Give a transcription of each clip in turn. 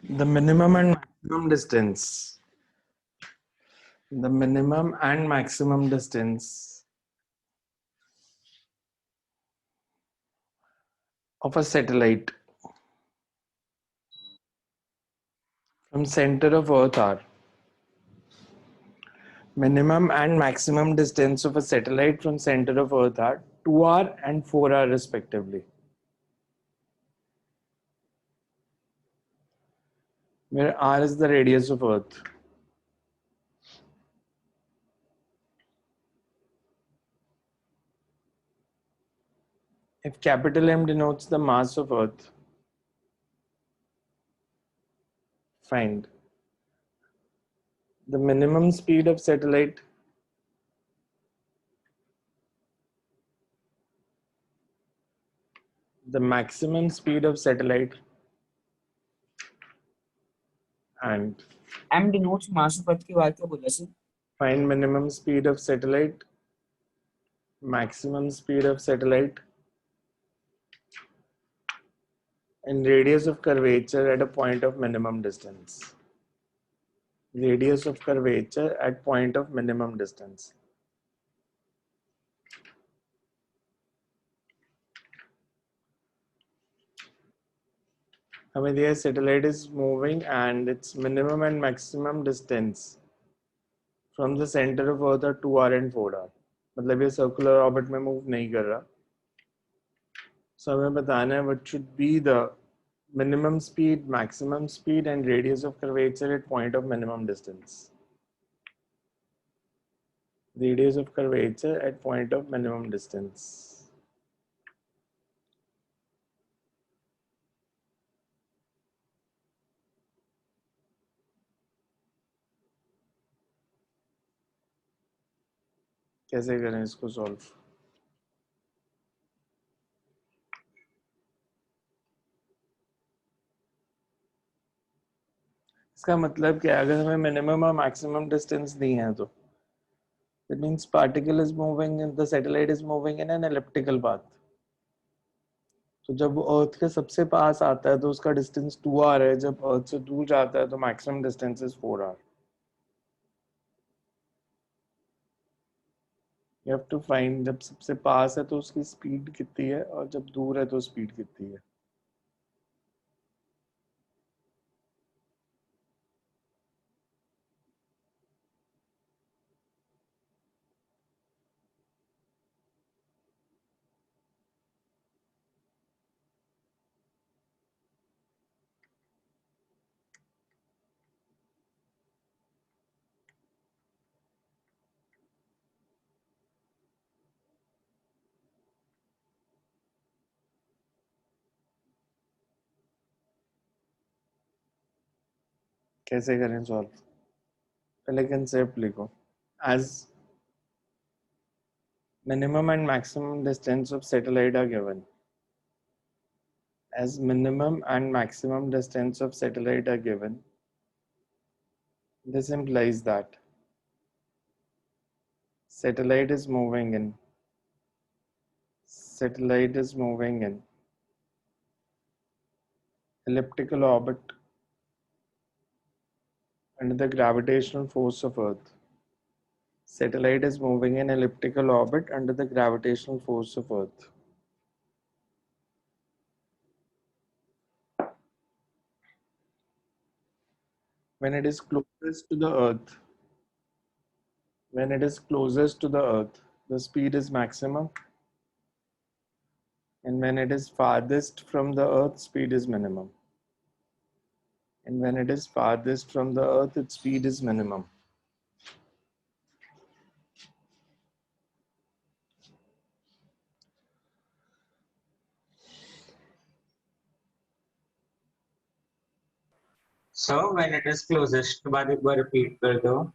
The minimum and maximum distance. The minimum and maximum distance of a satellite from center of Earth are minimum and maximum distance of a satellite from center of Earth are 2R and 4R respectively, where R is the radius of Earth. If capital M denotes the mass of Earth, find the minimum speed of satellite, the maximum speed of satellite, and M denotes mass of Earth के बाद क्या बोला sir? find minimum speed of satellite, maximum speed of satellite, and radius of curvature at a point of minimum distance. Radius of curvature at point of minimum distance. हमें दिया satellite is moving and its minimum and maximum distance from the center of Earth are 2R and 4R. मतलब ये circular orbit में move नहीं कर रहा. So हमें बताना है what should be the minimum speed, maximum speed, and radius of curvature at point of minimum distance. Radius of curvature at point of minimum distance. कैसे करें इसको solve? इसका मतलब क्या है? अगर हमें minimum और maximum distance दी है तो that means particle is moving and the satellite is moving in an elliptical path. तो जब अर्थ के सबसे पास आता है तो उसका डिस्टेंस 2r है, जब अर्थ से दूर जाता है तो maximum distance is 4r. You have to find जब सबसे पास है तो उसकी स्पीड कितनी है और जब दूर है तो स्पीड कितनी है. कैसे करें सॉल्व? पहले कंसेप्ट लिखो. As minimum and maximum distance of satellite are given. As minimum and maximum distance of satellite are given, this implies that satellite is moving in elliptical orbit under the gravitational force of Earth. Satellite is moving in elliptical orbit under the gravitational force of Earth. When it is closest to the Earth, the speed is maximum, and when it is farthest from the Earth, speed is minimum. And when it is farthest from the Earth, its speed is minimum. So when it is closest के बाद एक बार repeat कर दो.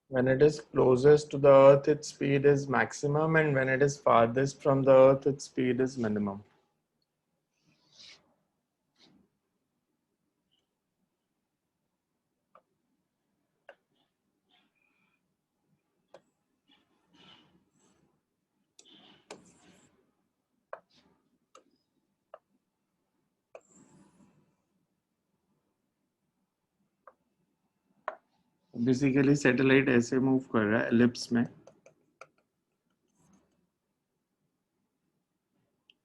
When it is closest to the Earth, its speed is maximum, and when it is farthest from the Earth, its speed is minimum. Basically satellite ऐसे move कर रहा है ellipse में,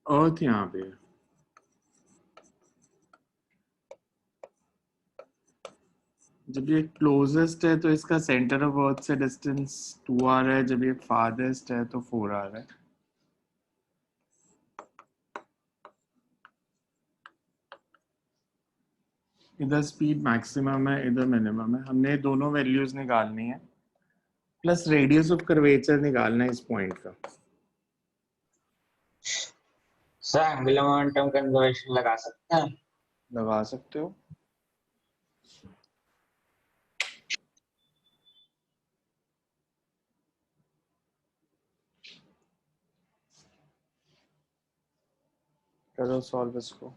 अर्थ यहाँ पे है। जब ये क्लोजेस्ट है तो इसका सेंटर ऑफ अर्थ से डिस्टेंस 2 आ रहा है, जब ये फारदेस्ट है तो 4 आ रहा है। इधर स्पीड मैक्सिमम है, इधर मिनिमम है। हमने दोनों वैल्यूज निकालनी है, प्लस रेडियस ऑफ कर्वेचर निकालना है इस पॉइंट का। सर एंगुलर मोमेंटम कंजर्वेशन लगा सकते हैं? लगा सकते हो। करो सॉल्व इसको।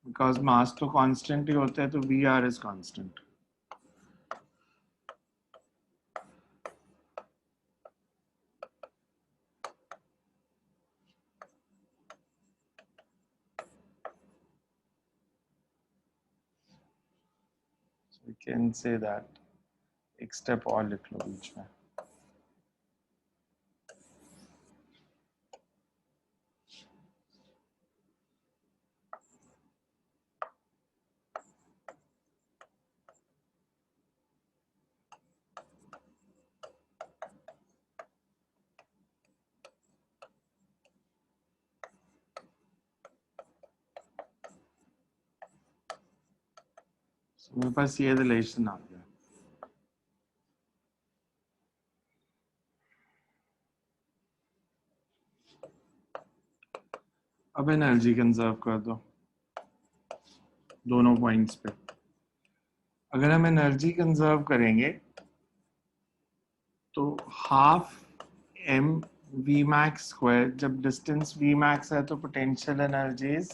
बिकॉज मास तो कांस्टेंट ही होता है, तो we are is constant. We can say that. एक स्टेप और लिख लो बीच में। मेरे पास ये रिलेशन आ गया। अब एनर्जी कंजर्व कर दो दोनों पॉइंट्स पे। अगर हम एनर्जी कंजर्व करेंगे तो half m v max square, जब डिस्टेंस v max है तो पोटेंशियल एनर्जीज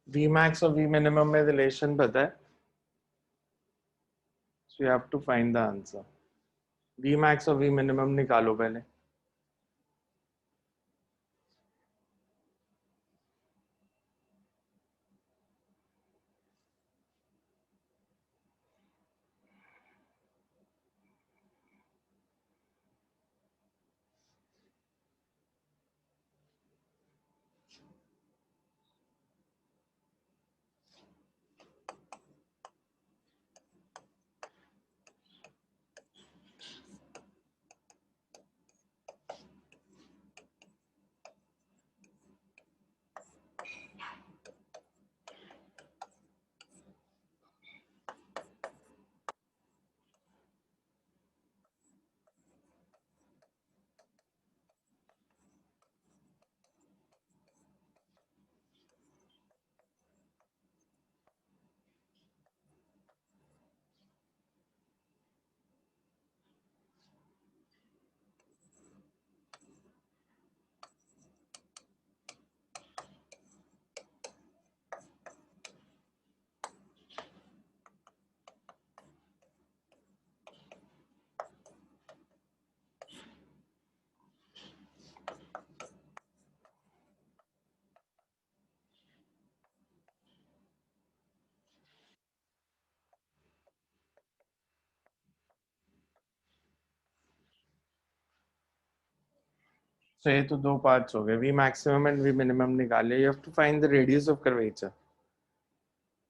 v max और v minimum में रिलेशन पता है, so you have to find the answer। v max और v minimum निकालो पहले। So ये तो दो पार्ट्स हो गए, V maximum and V minimum निकाले. You have to find the radius of curvature.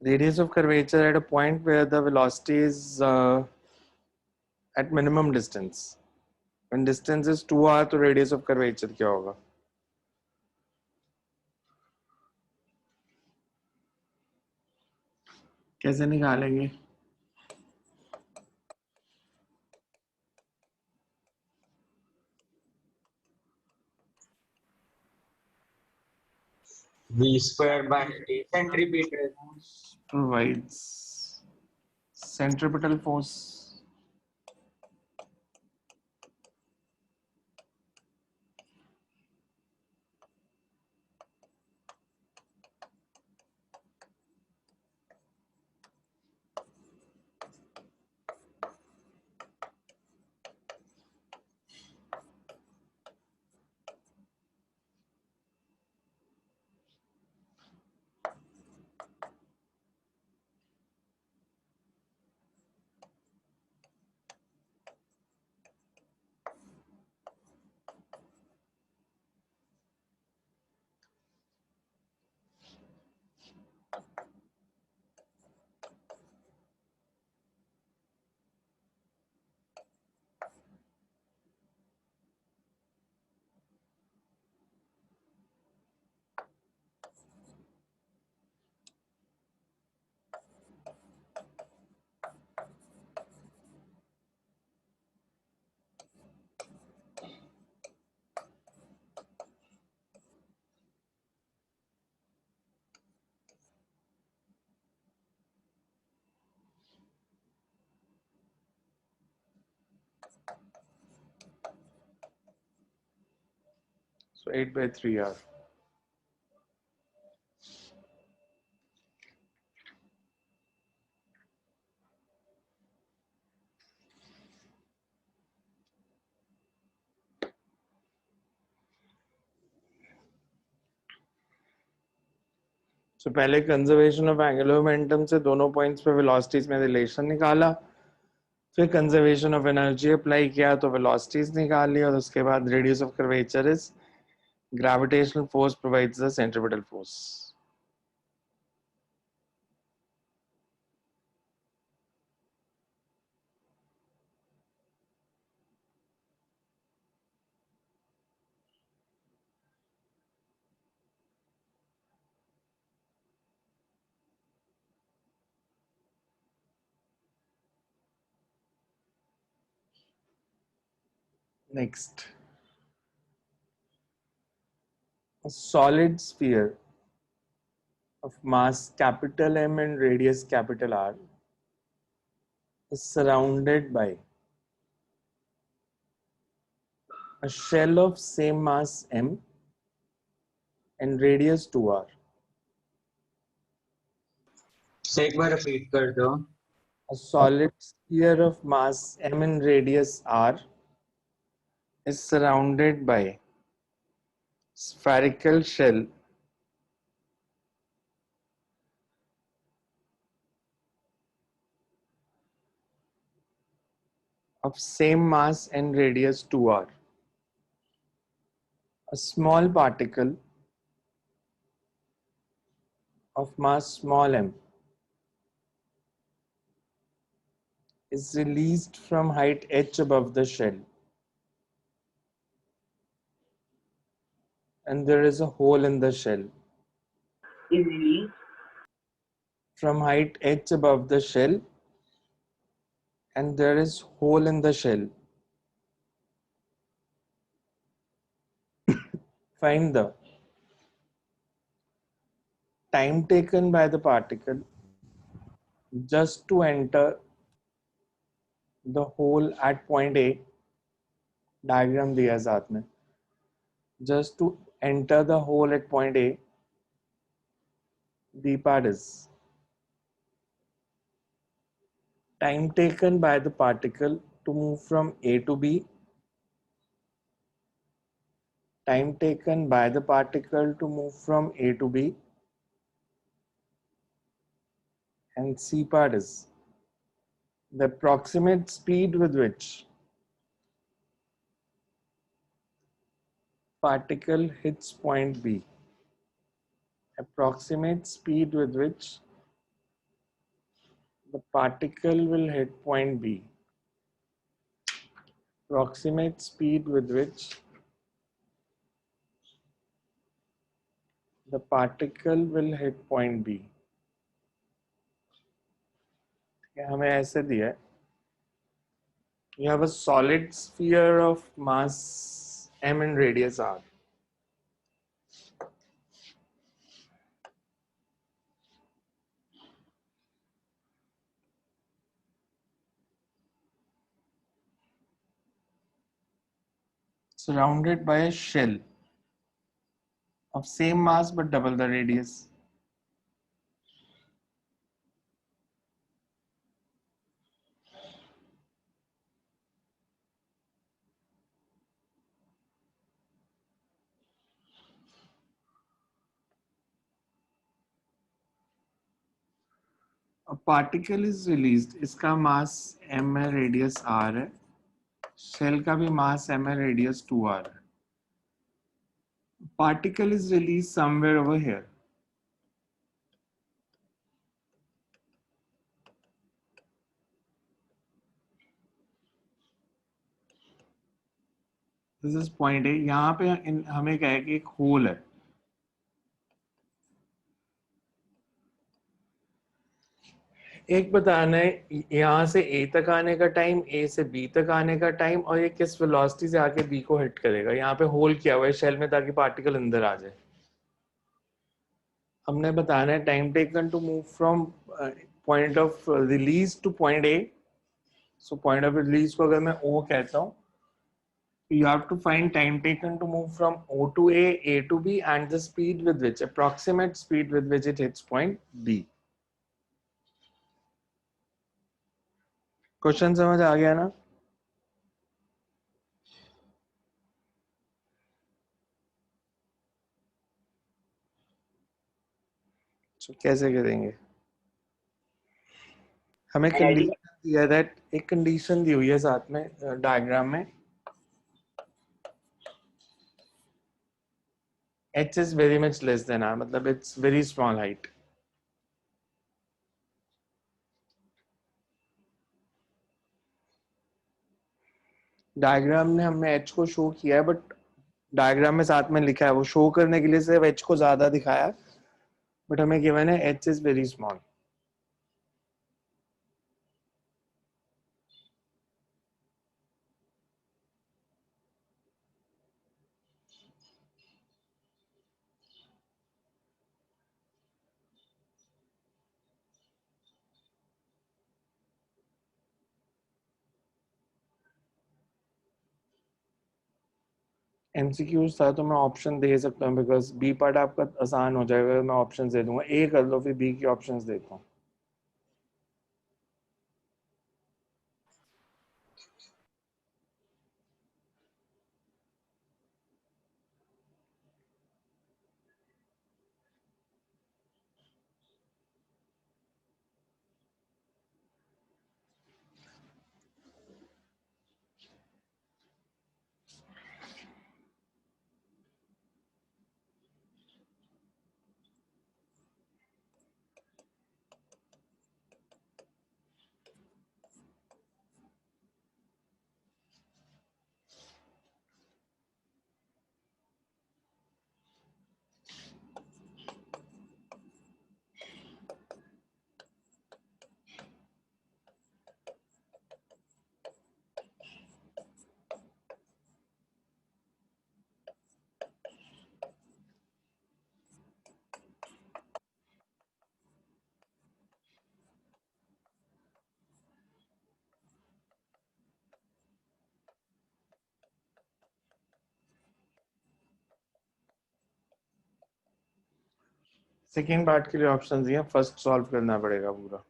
Radius of curvature at a point where the velocity is at minimum distance. When distance is 2r, तो radius of curvature क्या होगा? कैसे निकालेंगे? V square by A centripetal. Provides centripetal force. So 8/3r. So पहले conservation of angular momentum से दोनों points पे velocities में रिलेशन निकाला, फिर कंजर्वेशन ऑफ एनर्जी अप्लाई किया तो वेलोसिटीज निकाली, और उसके बाद radius of curvature is gravitational force provides the centripetal force. Next, a solid sphere of mass capital M and radius capital R is surrounded by a shell of same mass M and radius 2r. से एक बार repeat कर दो. A solid sphere of mass M and radius R is surrounded by spherical shell of same mass and radius 2r. A small particle of mass small m is released from height h above the shell, and there is a hole in the shell. Is released From height h above the shell, and there is hole in the shell. Find the time taken by the particle just to enter the hole at point A. Diagram दिया है साथ में. Just to enter the hole at point A, B part is time taken by the particle to move from A to B, time taken by the particle to move from A to B, and C part is the approximate speed with which particle hits point B. Approximate speed with which the particle will hit point B. Approximate speed with which the particle will hit point B. हमें ऐसे दिया है. You have a solid sphere of mass m and radius r. Surrounded by a shell of same mass but double the radius. A particle is released. इसका मास m है, radius r है. Shell का भी मास m है, radius 2r है. Particle is released somewhere over here. This is point A. यहाँ पे हमें क्या है कि एक होल है. एक बताना है यहाँ से A तक आने का टाइम, A से B तक आने का टाइम, और ये किस वेलोसिटी से आके B को हिट करेगा. यहाँ पे होल किया हुआ है शेल में ताकि पार्टिकल अंदर आ जाए. हमने बताना है time taken to move from point of release to point A. So point of release को अगर मैं O कहता हूँ, you have to find time taken to move from O to A to B, and the speed with which, approximate speed with which it hits point B. Question समझ आ गया ना? So, कैसे करेंगे? हमें कंडीशन दिया है, एक कंडीशन दी हुई है साथ में डायग्राम में. H is very much less than R, मतलब it's very small height. Diagram ने हमें H को शो किया है, बट डायग्राम में साथ में लिखा है, वो शो करने के लिए सिर्फ H को ज्यादा दिखाया, बट हमें गिवन है H is very small. MCQs था तो मैं ऑप्शन दे सकता हूँ, बिकॉज बी पार्ट आपका आसान हो जाएगा. मैं ऑप्शन दे दूंगा. ए कर लो, फिर बी की ऑप्शंस देता हूँ. सेकेंड पार्ट के लिए ऑप्शन दिए, फर्स्ट सॉल्व करना पड़ेगा पूरा.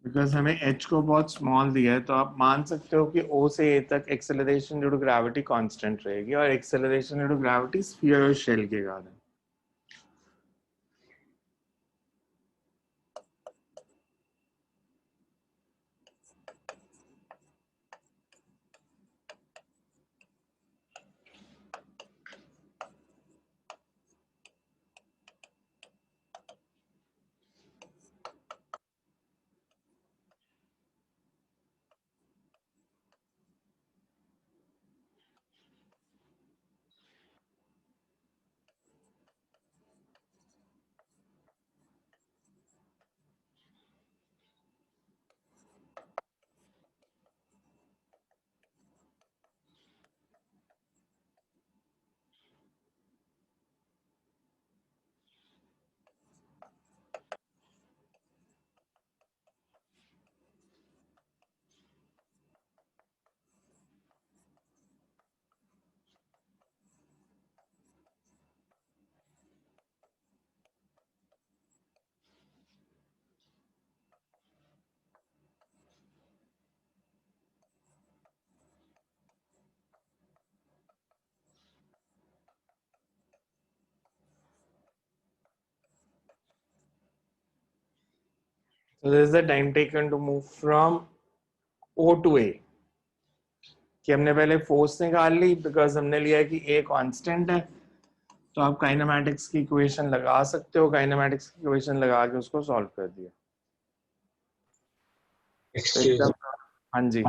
बिकॉज हमें h को बहुत स्मॉल दिया है, तो आप मान सकते हो कि o से a तक acceleration due to gravity constant रहेगी, और acceleration due to gravity sphere और शेल के कारण। So this is the time taken to move from O to A. कि हमने पहले फोर्स निकाल ली, बिकॉज हमने लिया है कि A कांस्टेंट है, तो आप काइनेमैटिक्स की इक्वेशन लगा सकते हो, काइनेमैटिक्स की इक्वेशन लगा के उसको सॉल्व कर दिया। Excuse me. हाँ जी,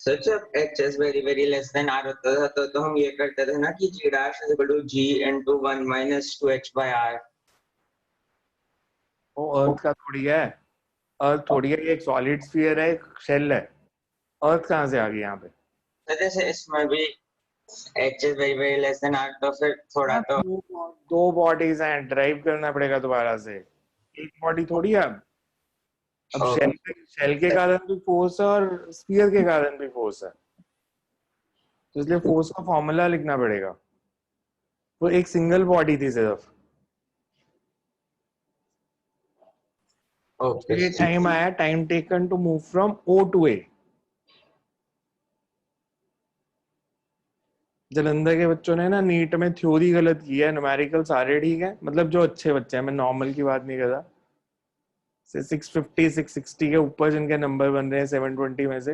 सर जब h is very very less than r होता था तो हम ये करते थे ना कि g dash is equal to g into 1 minus 2h by r। वो अर्थ का थोड़ी है, अर्थ थोड़ी है, ये एक सॉलिड स्फीयर है, एक शेल है, अर्थ कहाँ से आ गई यहाँ पे? तो जैसे इसमें भी h is very very less than r तो फिर थोड़ा हाँ, तो दो बॉडीज हैं, ड्राइव करना पड़ेगा दोबारा से, एक बॉडी थोड़ी है। अब शेल के कारण भी फोर्स है और स्फीयर के कारण भी फोर्स है, तो इसलिए फोर्स का फॉर्मूला लिखना पड़ेगा। वो एक सिंगल बॉडी थी सिर्फ, ओके ये टाइम आया, time taken to move from O to A. Jalandhar के बच्चों ने ना नीट में थ्योरी गलत की है, न्यूमेरिकल सारे ठीक है, मतलब जो अच्छे बच्चे हैं, मैं नॉर्मल की बात नहीं कर रहा, 650 660 के ऊपर जिनके नंबर बन रहे हैं 720 में से,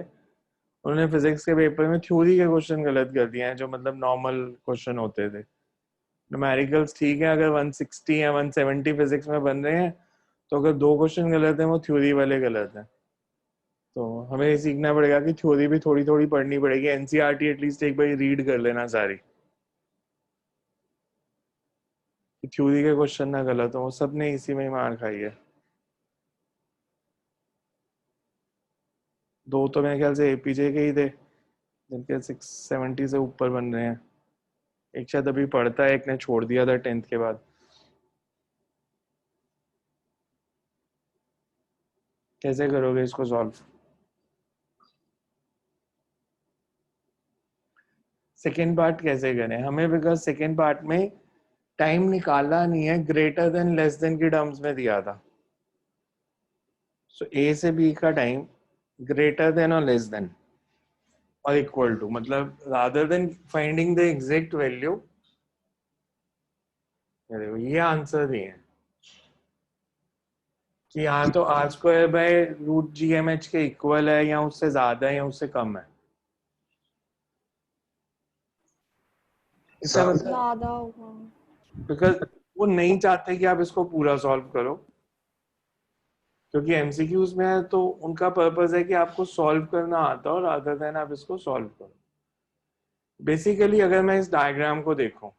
उन्होंने फिजिक्स के पेपर में थ्योरी के क्वेश्चन गलत कर दिए हैं, जो मतलब नॉर्मल क्वेश्चन होते थे। न्यूमेरिकल्स ठीक है, अगर 160 या 170 फिजिक्स में बन रहे हैं, तो अगर दो क्वेश्चन गलत हैं वो थ्योरी वाले गलत हैं। तो हमें ये सीखना पड़ेगा कि थ्योरी भी थोड़ी थोड़ी पढ़नी पड़ेगी, एनसीईआरटी एटलीस्ट एक बार रीड कर लेना सारी, थ्योरी के क्वेश्चन ना गलत हो। सबने इसी में ही मार खाई है। दो तो मेरे ख्याल से एपीजे के ही थे जिनके 670 से ऊपर बन रहे हैं, एक शायद अभी पढ़ता है, एक ने छोड़ दिया था 10th के बाद। कैसे करोगे इसको सॉल्व? सेकेंड पार्ट कैसे करें हमें, बिकॉज सेकेंड पार्ट में टाइम निकाला नहीं है, ग्रेटर देन लेस देन की टर्म्स में दिया था। सो ए से बी का टाइम ग्रेटर देन और लेस देन और इक्वल टू, मतलब rather than finding the exact value, ये आंसर नहीं है कि यहाँ तो r square by root g m h के इक्वल है, या उससे ज्यादा है, या उससे कम है। इसका मतलब ज्यादा होगा, बिकॉज वो नहीं चाहते कि आप इसको पूरा सॉल्व करो, क्योंकि एमसीक्यूज में है, तो उनका पर्पस है कि आपको सॉल्व करना आता हो, रादर देन आप इसको सॉल्व करो। बेसिकली अगर मैं इस डायग्राम को देखूं,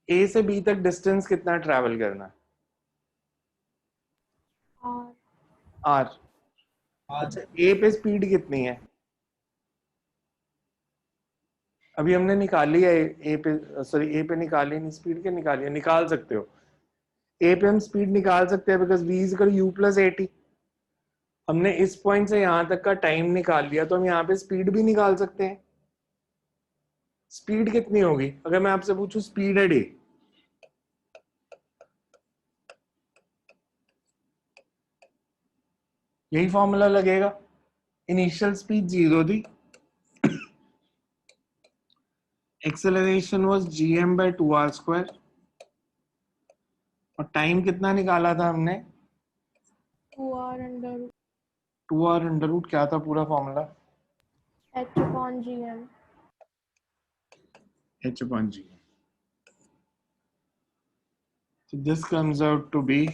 ए से बी तक डिस्टेंस कितना ट्रैवल करना है? और आर। अच्छा, ए पे स्पीड कितनी है? अभी हमने निकाली है, ए पे, सॉरी ए पे निकाली नहीं, स्पीड के निकाली है, निकाल सकते हो। ए पे हम स्पीड निकाल सकते हैं because v is equal you plus A T. हमने इस पॉइंट से यहां तक का टाइम निकाल लिया, तो हम यहाँ पे स्पीड भी निकाल सकते हैं। स्पीड कितनी होगी अगर मैं आपसे पूछूं स्पीड एट ए? यही फॉर्मूला लगेगा। इनिशियल स्पीड 0 थी, एक्सेलरेशन वाज gm/2r², और टाइम कितना निकाला था हमने? 2r √ 2r√, क्या था पूरा formula? h/gm। h/g। So this comes out to be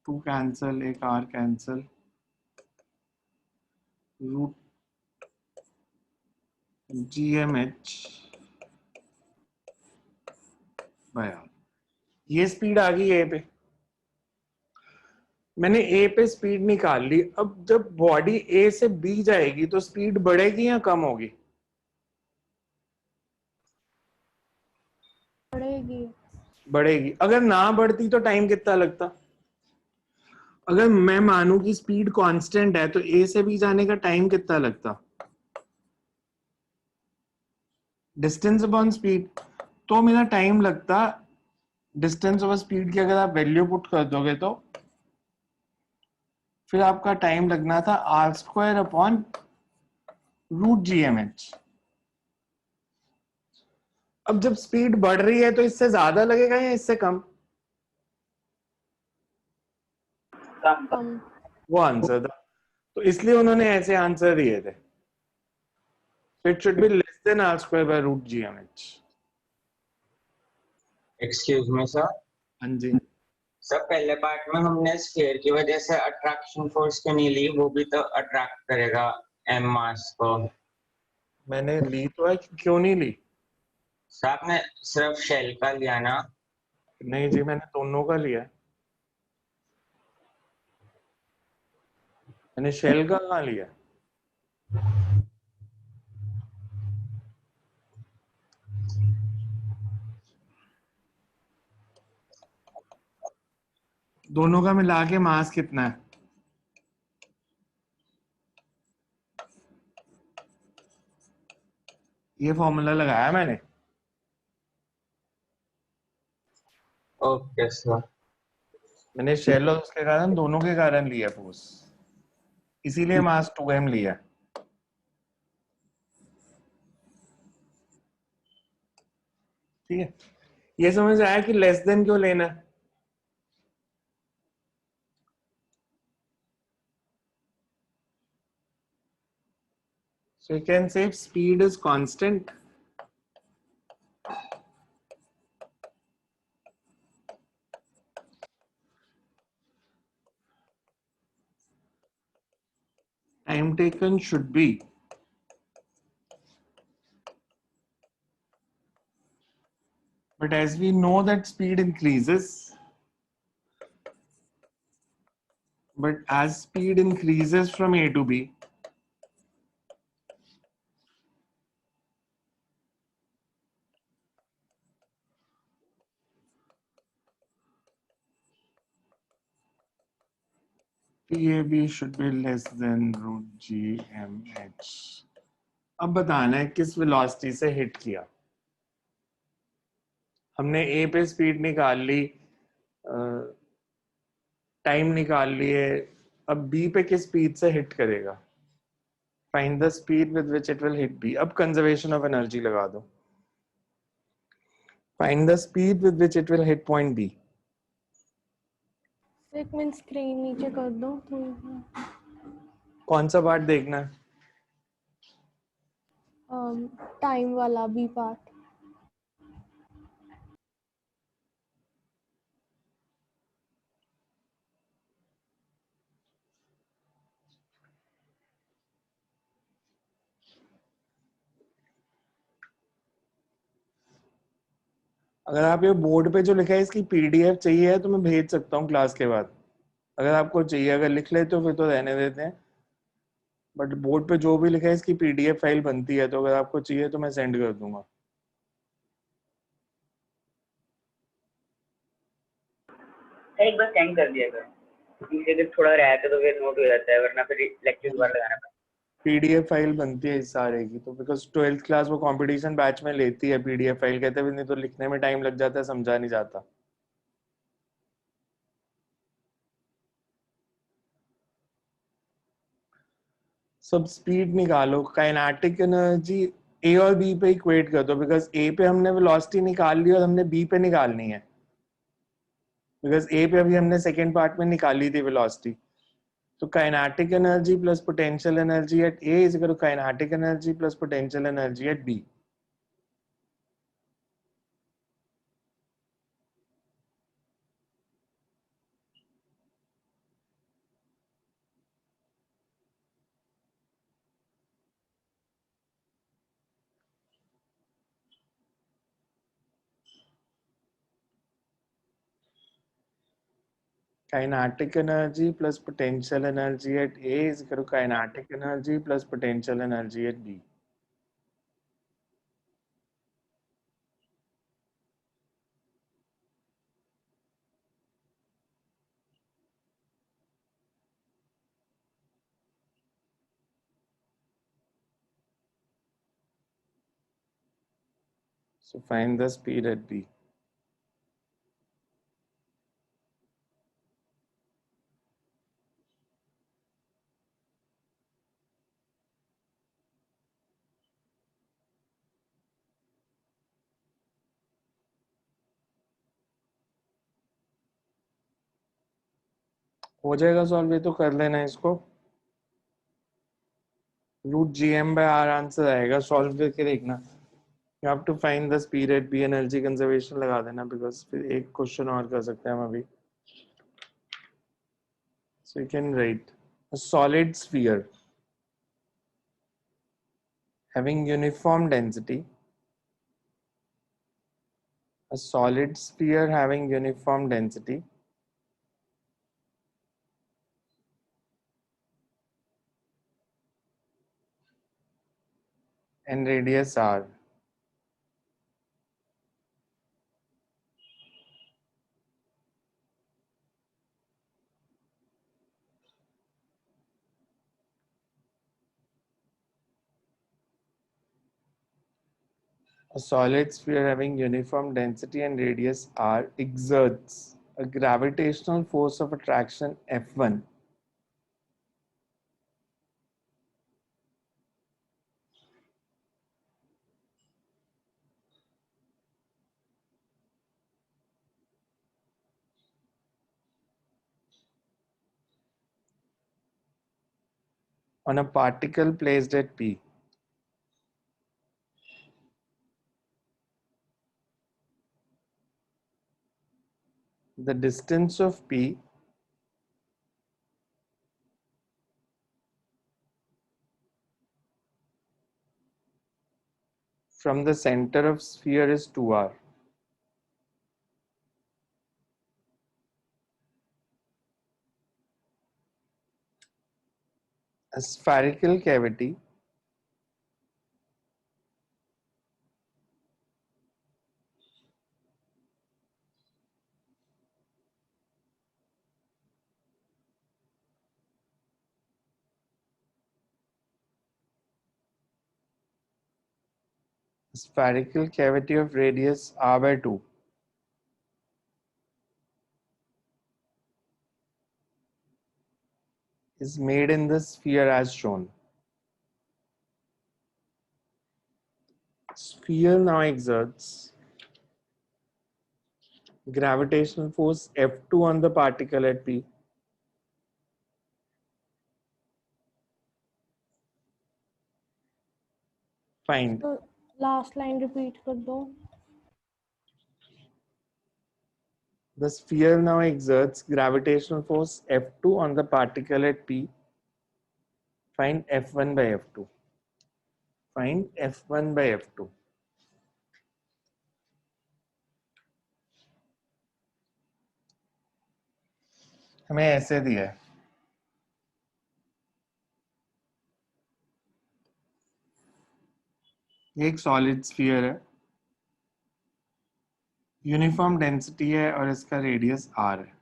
2 cancel, एक r cancel, root gmh/r। ये स्पीड आ गई ए पे। मैंने ए पे स्पीड निकाल ली। अब जब बॉडी ए से बी जाएगी तो स्पीड बढ़ेगी या कम होगी? बढ़ेगी। बढ़ेगी। अगर ना बढ़ती तो टाइम कितना लगता? अगर मैं मानूं कि स्पीड कांस्टेंट है तो ए से बी जाने का टाइम कितना लगता? Distance upon speed. तो मेरा टाइम लगता, डिस्टेंस ओवर स्पीड की अगर आप वैल्यू पुट कर दोगे तो फिर आपका टाइम लगना था r²/√gmh। अब जब स्पीड बढ़ रही है तो इससे ज्यादा लगेगा या इससे कम? कम। वो आंसर था। तो इसलिए उन्होंने ऐसे आंसर दिए थे। So it should be less than r²/√gmh। Excuse me sir. हाँ जी। सर पहले पार्ट में हमने स्फीयर की वजह से अट्रैक्शन फोर्स क्यों नहीं ली? वो भी तो अट्रैक्ट करेगा एम मास को। मैंने ली तो है, क्यों नहीं ली? सर आपने सिर्फ शेल का लिया ना? नहीं जी, मैंने दोनों का लिया है। मैंने शेल का कहाँ लिया? दोनों का मिला के मास कितना है? ये फॉर्मूला लगाया मैंने। Okay sir. मैंने शेल और उसके कारण दोनों के कारण लिया फोर्स, इसीलिए मास 2m लिया। ठीक है, ये समझ आया कि लेस देन क्यों लेना है? So you can say speed is constant, time taken should be but as we know that speed increases, but as speed increases from A to B, TAB should be less than √gmh। अब बताना है किस velocity से hit किया। हमने ए पे speed निकाल ली, time निकाल लिए, अब बी पे किस स्पीड से हिट करेगा? Find the speed with which it will hit B. अब कंजर्वेशन ऑफ एनर्जी लगा दो। Find the speed with which it will hit point B. एक मिनट स्क्रीन नीचे कर दो तो कौन सा पार्ट देखना है? टाइम वाला बी पार्ट। अगर आप ये बोर्ड पे जो लिखा है इसकी पीडीएफ चाहिए है तो मैं भेज सकता हूँ क्लास के बाद। अगर आपको चाहिए, अगर लिख लेते हो फिर तो रहने देते हैं, बट बोर्ड पे जो भी लिखा है इसकी पीडीएफ फाइल बनती है, तो अगर आपको चाहिए तो मैं सेंड कर दूंगा। एक बार सेंड कर दिया करो, अगर थोड़ा रहता तो फिर नोट हो जाता है, वरना फिर लेक्चर दोबारा लगाना पड़ता है। पीडीएफ फाइल बनती है इस सारे की, तो बिकॉज 12th क्लास वो कंपटीशन बैच में लेती है पीडीएफ फाइल, कहते हैं नहीं तो लिखने में टाइम लग जाता है, समझा नहीं जाता। सब स्पीड निकालो, काइनेटिक एनर्जी ए और बी पे इक्वेट कर दो, बिकॉज ए पे हमने वेलोसिटी निकाल ली और हमने बी पे निकालनी है, बिकॉज ए पे अभी हमने सेकेंड पार्ट में निकाली थी वेलोसिटी. तो kinetic energy plus potential energy at A is equal to kinetic energy plus potential energy at B. Kinetic energy plus potential energy at A is equal to kinetic energy plus potential energy at B. So find the speed at B. हो जाएगा solve, ये तो कर लेना इसको. Root g m by r answer आएगा, solve करके देखना. You have to find the speed at B, energy conservation लगा देना, बिकॉज फिर एक क्वेश्चन और कर सकते हैं हम अभी. So you can write a solid sphere having uniform density. A solid sphere having uniform density and radius r. A solid sphere having uniform density and radius r exerts a gravitational force of attraction F1 on a particle placed at P. The distance of P from the center of sphere is 2r. A spherical cavity of radius r by 2 is made in the sphere as shown. Sphere now exerts gravitational force F2 on the particle at P. Find तो last line repeat कर दो. the sphere now exerts gravitational force F2 on the particle at P. Find F1 by F2. Find F1 by F2. हमें ऐसे दिया है. ये एक solid sphere है, यूनिफॉर्म डेंसिटी है और इसका रेडियस r है.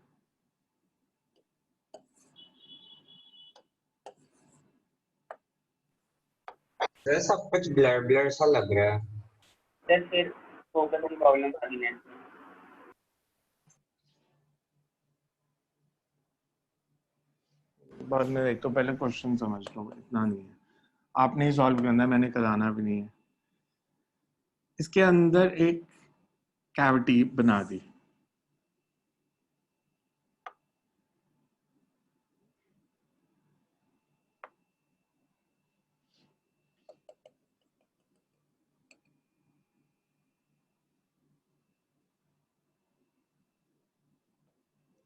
सर सब कुछ ब्लर ब्लर सा लग रहा है. सर फिर फोकस ऑन प्रॉब्लम अगेन. बाद में देख, तो पहले क्वेश्चन समझ लो, इतना नहीं है, आपने ही सॉल्व करना है, मैंने कराना भी नहीं है। इसके अंदर एक कैविटी बना दी,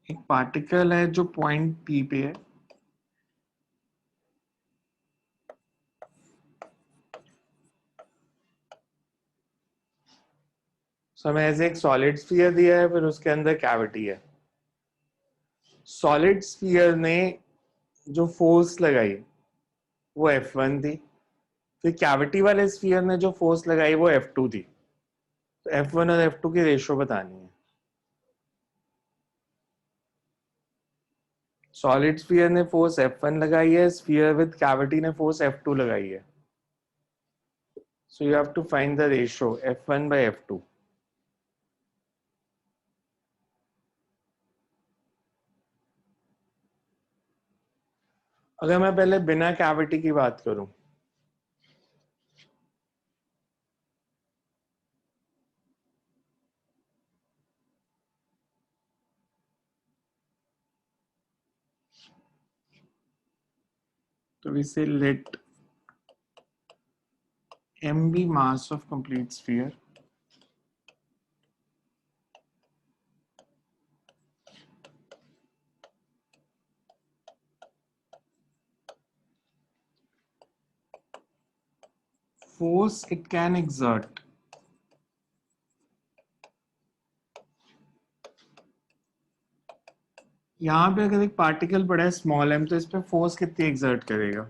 एक पार्टिकल है जो पॉइंट पी पे है, हमें ऐसे एक सॉलिड स्फीयर दिया है, फिर उसके अंदर कैविटी है। सॉलिड स्फीयर ने जो फोर्स लगाई वो F1 थी, फिर कैविटी वाले स्फीयर ने जो फोर्स लगाई वो F2 थी। तो F1 और F2 की रेशो बतानी है। सॉलिड स्फीयर ने फोर्स F1 लगाई है, स्फीयर विद कैविटी ने फोर्स F2 लगाई है। So you have to find the ratio F1 by F2। अगर मैं पहले बिना कैविटी की बात करूं, तो we say let m be mass of complete sphere, force it can exert यहाँ पे अगर एक पार्टिकल पड़ा है स्मॉल m, तो इस पे फोर्स कितनी एक्सर्ट करेगा?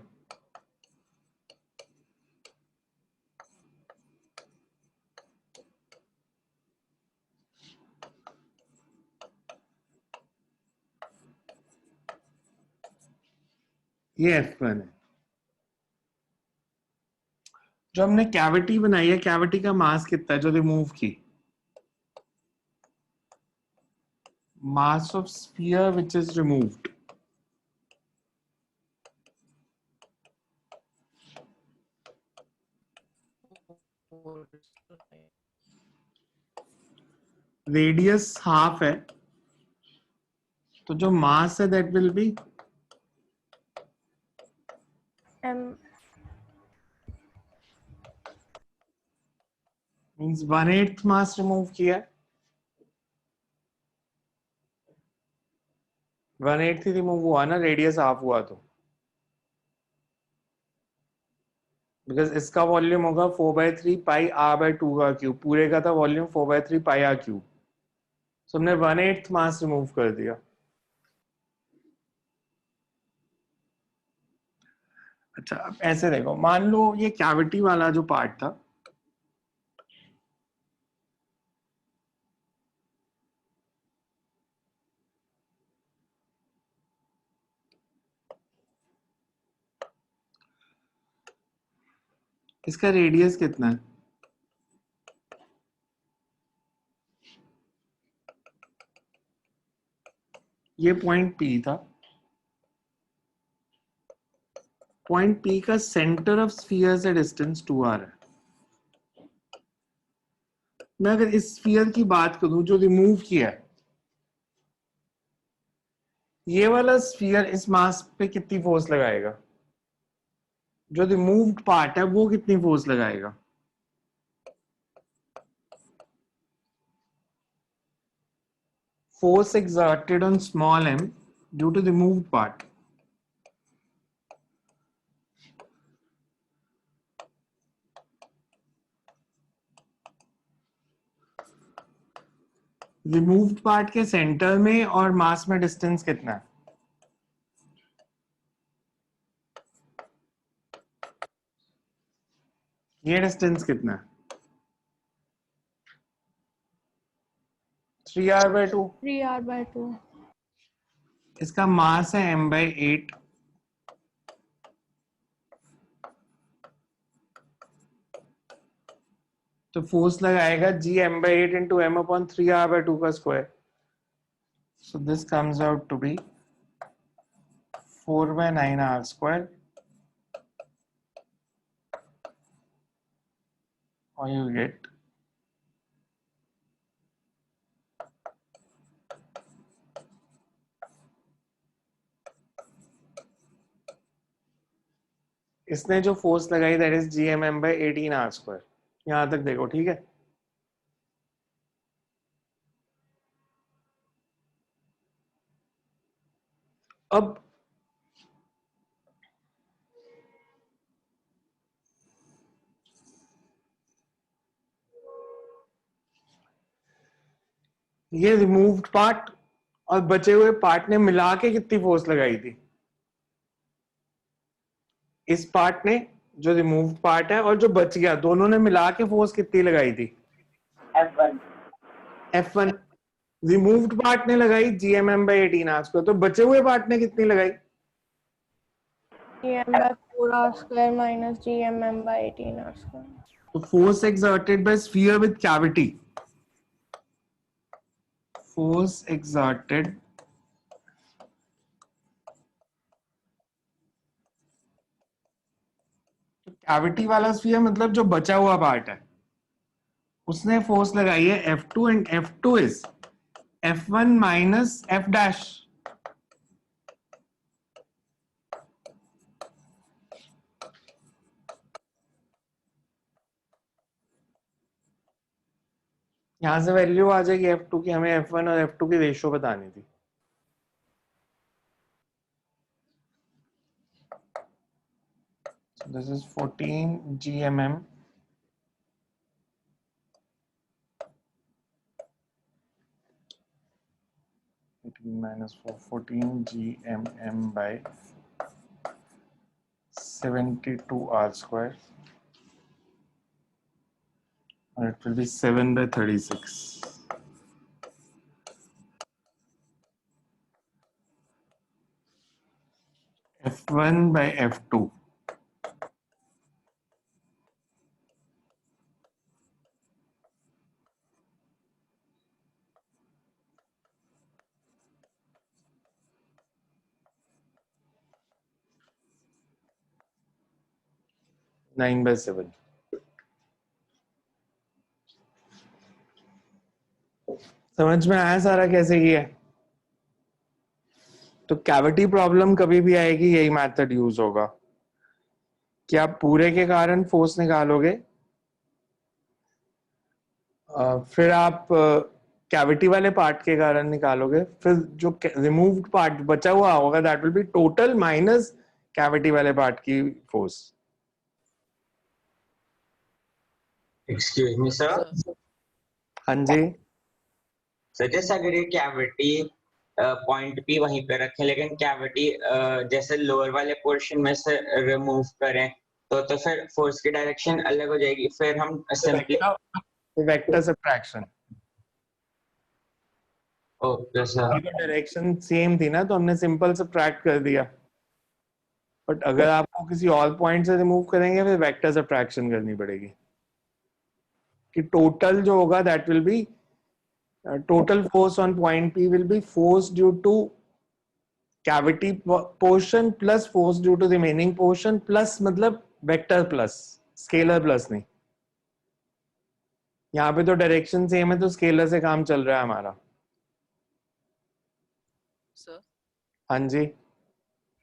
ये F1 है। जो हमने कैविटी बनाई है, कैविटी का मास कितना है जो रिमूव की? Mass of sphere which is removed. Radius half है, तो जो मास है that will be M means 1/8 mass remove किया है। 1/8 ही रिमूव हुआ ना, रेडियस हाफ हुआ तो, बिकॉज इसका वॉल्यूम होगा 4/3 पाई r by 2 का क्यूब, पूरे का था वॉल्यूम 4/3 पाई r क्यूब। सो हमने 1/8 मास रिमूव कर दिया। अच्छा, अब ऐसे देखो, मान लो ये कैविटी वाला जो पार्ट था, इसका रेडियस कितना है? ये पॉइंट P था। पॉइंट P का सेंटर ऑफ स्फीयर से डिस्टेंस 2r है। मैं अगर इस स्फीयर की बात करूं जो रिमूव किया है, ये वाला स्फीयर इस मास पे कितनी फोर्स लगाएगा? जो रिमूव्ड पार्ट है वो कितनी फोर्स लगाएगा? Force exerted on small m due to the moved part. Removed part के सेंटर में और मास में डिस्टेंस कितना है? ये डिस्टेंस कितना है? 3r/2। 3r/2। इसका मास है m/8। तो फोर्स लगाएगा g m/8 into m/3r/2 का square. So this comes out to be 4/9r², or you get इसने जो फोर्स लगाई दैट इज GMM/18r²। यहां तक देखो, ठीक है। अब ये रिमूव्ड पार्ट और बचे हुए पार्ट ने मिला के कितनी फोर्स लगाई थी? इस पार्ट ने, जो रिमूव्ड पार्ट है, और जो बच गया, दोनों ने मिला के फोर्स कितनी लगाई थी? F1 F1। रिमूव्ड पार्ट ने लगाई GMM/18r², तो बचे हुए पार्ट ने कितनी लगाई? GM/4r² minus GMM/18r². तो force exerted by sphere with cavity, force exerted cavity वाला स्फीयर मतलब जो बचा हुआ पार्ट है, उसने फोर्स लगाई है F2, and F2 is F1 minus F dash. यहां से वैल्यू आ जाएगी F2 की, हमें F1 और F2 की रेशियो बतानी थी। This is 14 GMM minus 14 GMM by 72r², and it will be 7/36. F1 by F2. Nine by 7. समझ में आया सारा कैसे किया? तो कैविटी प्रॉब्लम कभी भी आएगी, यही मेथड यूज होगा कि आप पूरे के कारण फोर्स निकालोगे, फिर आप कैविटी वाले पार्ट के कारण निकालोगे, फिर जो रिमूव्ड पार्ट बचा हुआ होगा that will be total minus cavity वाले पार्ट की फोर्स। Excuse me sir. हाँ जी सर, जैसे अगर ये कैविटी पॉइंट P वहीं पे रखें, लेकिन कैविटी जैसे लोअर वाले पोर्शन में से रिमूव करें, तो फिर फोर्स की डायरेक्शन अलग हो जाएगी। फिर हम simply vector subtraction, okay sir. Direction same थी ना, तो हमने सिंपल सब्ट्रैक्ट कर दिया। बट अगर आपको किसी और पॉइंट से रिमूव करेंगे, फिर वेक्टर सब्ट्रैक्शन करनी पड़ेगी कि टोटल जो होगा that will be total force on point P will be force due to cavity portion plus force due to remaining portion plus मतलब vector plus, scalar plus नहीं। यहाँ पे तो डायरेक्शन सेम है, तो स्केलर से काम चल रहा है हमारा। सर हाँ जी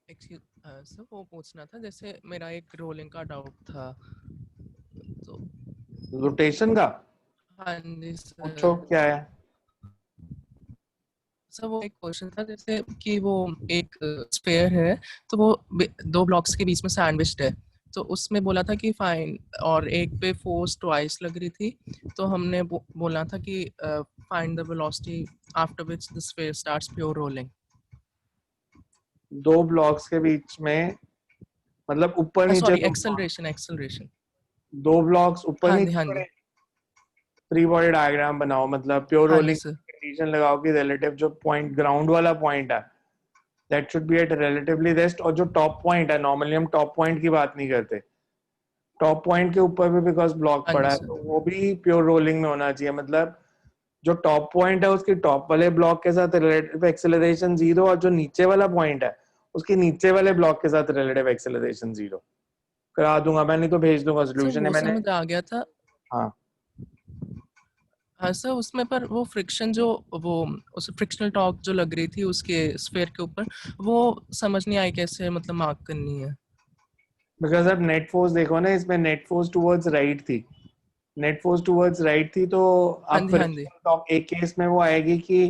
एक्सक्यूज सर, वो पूछना था, जैसे मेरा एक रोलिंग का डाउट था तो। रोटेशन का हाँ जी सर। पूछो क्या है? सर वो एक क्वेश्चन था, जैसे कि वो एक स्फीयर है, तो वो दो ब्लॉक्स के बीच में सैंडविच्ड है, तो उसमें बोला था कि फाइन, और एक पे फोर्स ट्वाइस लग रही थी, तो हमने बोला था कि find the velocity after which the sphere starts pure rolling. दो ब्लॉक्स के बीच में मतलब ऊपर नीचे, सॉरी, एक्सेलरेशन। दो ब्लॉक्स ऊपर हाँ जी, नीचे हाँ जी। फ्री बॉडी डायग्राम बनाओ, मतलब प्योर हाँ जी रोलिंग सर। कंडीशन लगाओ कि रिलेटिव जो पॉइंट ग्राउंड वाला पॉइंट है that should be at relatively rest, और जो टॉप पॉइंट है, नॉर्मली हम टॉप पॉइंट की बात नहीं करते, टॉप पॉइंट के ऊपर भी बिकॉज ब्लॉक हाँ पड़ा जी है, सर। तो वो भी प्योर रोलिंग में होना चाहिए। मतलब जो टॉप पॉइंट है उसकी टॉप वाले ब्लॉक के साथ रिलेटिव एक्सेलरेशन 0, और जो नीचे वाला पॉइंट है उसके नीचे वाले ब्लॉक के साथ रिलेटिव एक्सेलरेशन 0 करा दूंगा मैं, नहीं तो भेज दूंगा सर सोल्यूशन है वो मैंने। समझ आ गया था। हाँ हाँ सर, उसमें पर वो फ्रिक्शन जो वो उस फ्रिक्शनल टॉर्क जो लग रही थी उसके स्फीयर के ऊपर, वो समझ नहीं आई कैसे मतलब मार्क करनी है। बिकॉज अब नेट फोर्स देखो ना, इसमें नेट फोर्स टुवर्ड्स राइट थी, नेट फोर्स टुवर्ड्स राइट थी, तो हाँ अब जी, हाँ जी। फ्रिक्शनल टॉर्क एक केस में वो आएगी कि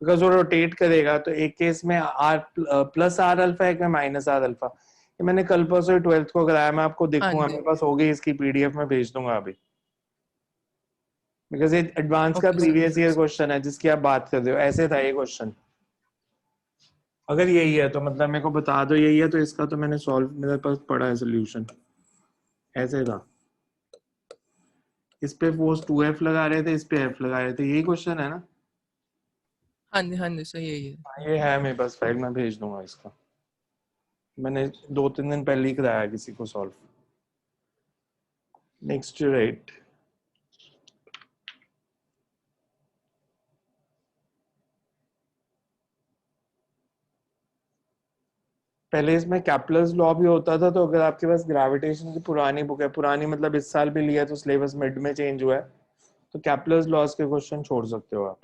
बिकॉज वो रोटेट करेगा, तो एक केस में आर प्लस आर अल्फा, एक में माइनस आर अल्फा। ये मैंने कल परसों 12th को कराया, मैं आपको हाँ दिखूंगा, जी। मेरे पास होगी इसकी पीडीएफ में भेज दूंगा अभी, बिकॉज ये एडवांस का okay sir. Previous year question है जिसकी आप बात कर रहे हो, ऐसे था ये क्वेश्चन। अगर यही है तो मतलब मेरे को बता दो यही है, तो इसका तो मैंने सॉल्व, मेरे पास पड़ा है सोल्यूशन, ऐसे था। इस पे फोर्स 2F लगा रहे थे, इस पे F लगा रहे थे, यही क्वेश्चन है ना? हाँ जी, हाँ जी सर, यही है। हाँ, ये है मेरे पास फाइल, मैं भेज दूंगा इसका, मैंने 2-3 दिन पहले ही कराया किसी को सॉल्व। नेक्स्ट राइट, पहले इसमें कैप्लर्स लॉ भी होता था, तो अगर आपके पास ग्रेविटेशन की पुरानी बुक है, पुरानी मतलब इस साल भी लिया तो सिलेबस मिड में चेंज हुआ है, तो कैप्लर्स लॉज के क्वेश्चन छोड़ सकते हो आप,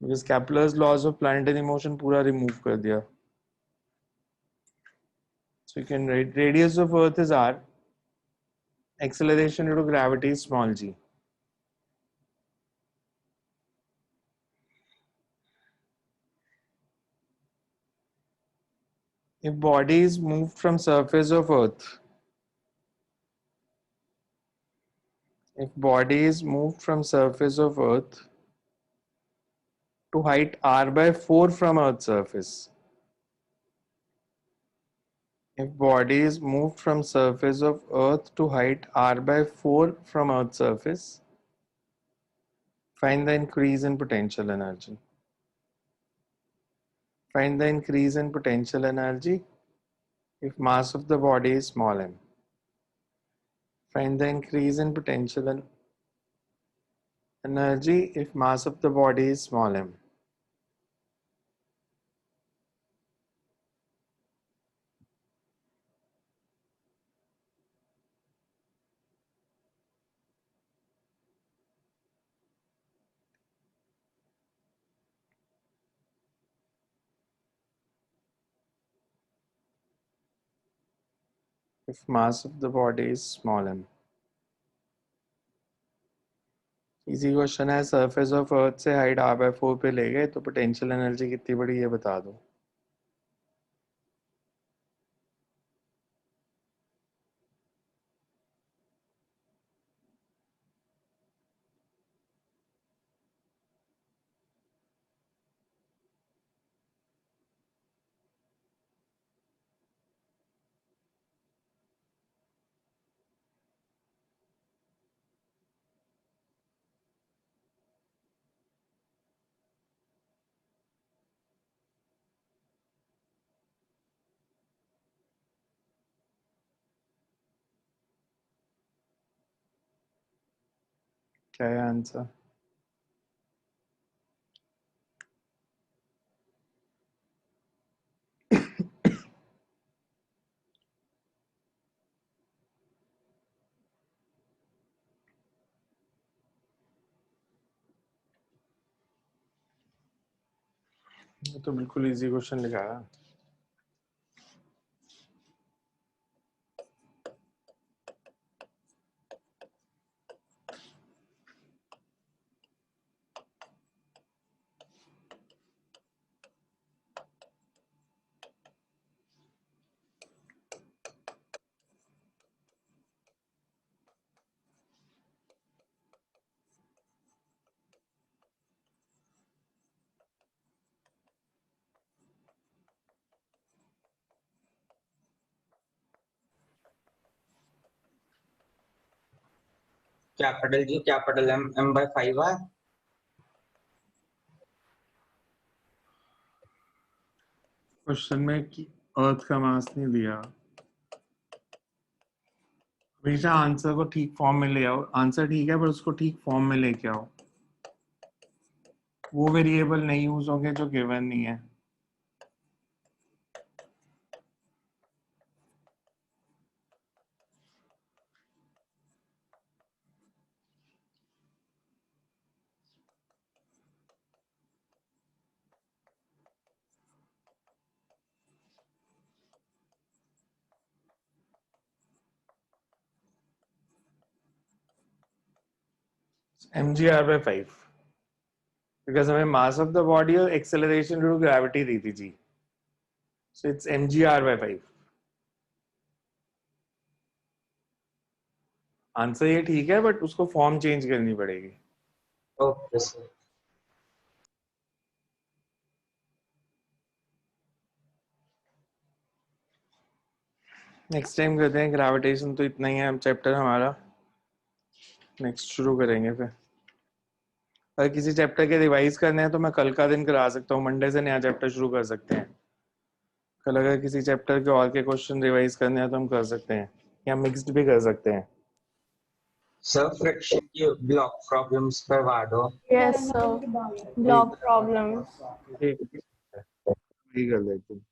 because Kepler's laws of planetary motion पूरा रिमूव कर दिया। So you can write radius of Earth is r, acceleration due to gravity is small g. If bodies move from surface of Earth, if bodies move from surface of Earth to height r by 4 from Earth's surface, if bodies move from surface of Earth to height r by 4 from Earth's surface, find the increase in potential energy. Find the increase in potential energy if mass of the body is small m. Find the increase in potential energy if mass of the body is small m. If mass of the body is small m. Easy question है, surface of earth से height r by 4 पे ले गए तो potential energy कितनी बड़ी ये बता दो। क्या है आंसर? ये तो बिल्कुल इजी क्वेश्चन लिखा है। Capital G, capital M, m/5r। Question में कि अर्थ का मास नहीं दिया, हमेशा आंसर को ठीक फॉर्म में ले आओ, आंसर ठीक है पर उसको ठीक फॉर्म में लेके आओ, वो वेरिएबल नहीं यूज होंगे जो गिवन नहीं है। mgr/5 बिकॉज हमें मास ऑफ द बॉडी और एक्सेलरेशन ड्यू टू ग्रेविटी दी थी जी, सो इट्स mgr/5. आंसर ये ठीक है बट उसको फॉर्म चेंज करनी पड़ेगी. Okay sir. नेक्स्ट टाइम करते हैं ग्रेविटेशन. तो इतना ही है चैप्टर हमारा, नेक्स्ट शुरू करेंगे फिर. अगर किसी चैप्टर के रिवाइज करने हैं तो मैं कल का दिन करा सकता हूँ, मंडे से नया चैप्टर शुरू कर सकते हैं. कल अगर किसी चैप्टर के और के क्वेश्चन रिवाइज करने हैं तो हम कर सकते हैं, या मिक्स्ड भी कर सकते हैं. सर फ्रिक्शन की ब्लॉक प्रॉब्लम्स करवा दो. Yes, sir. Block problems. ठीक है, कर लेते हैं.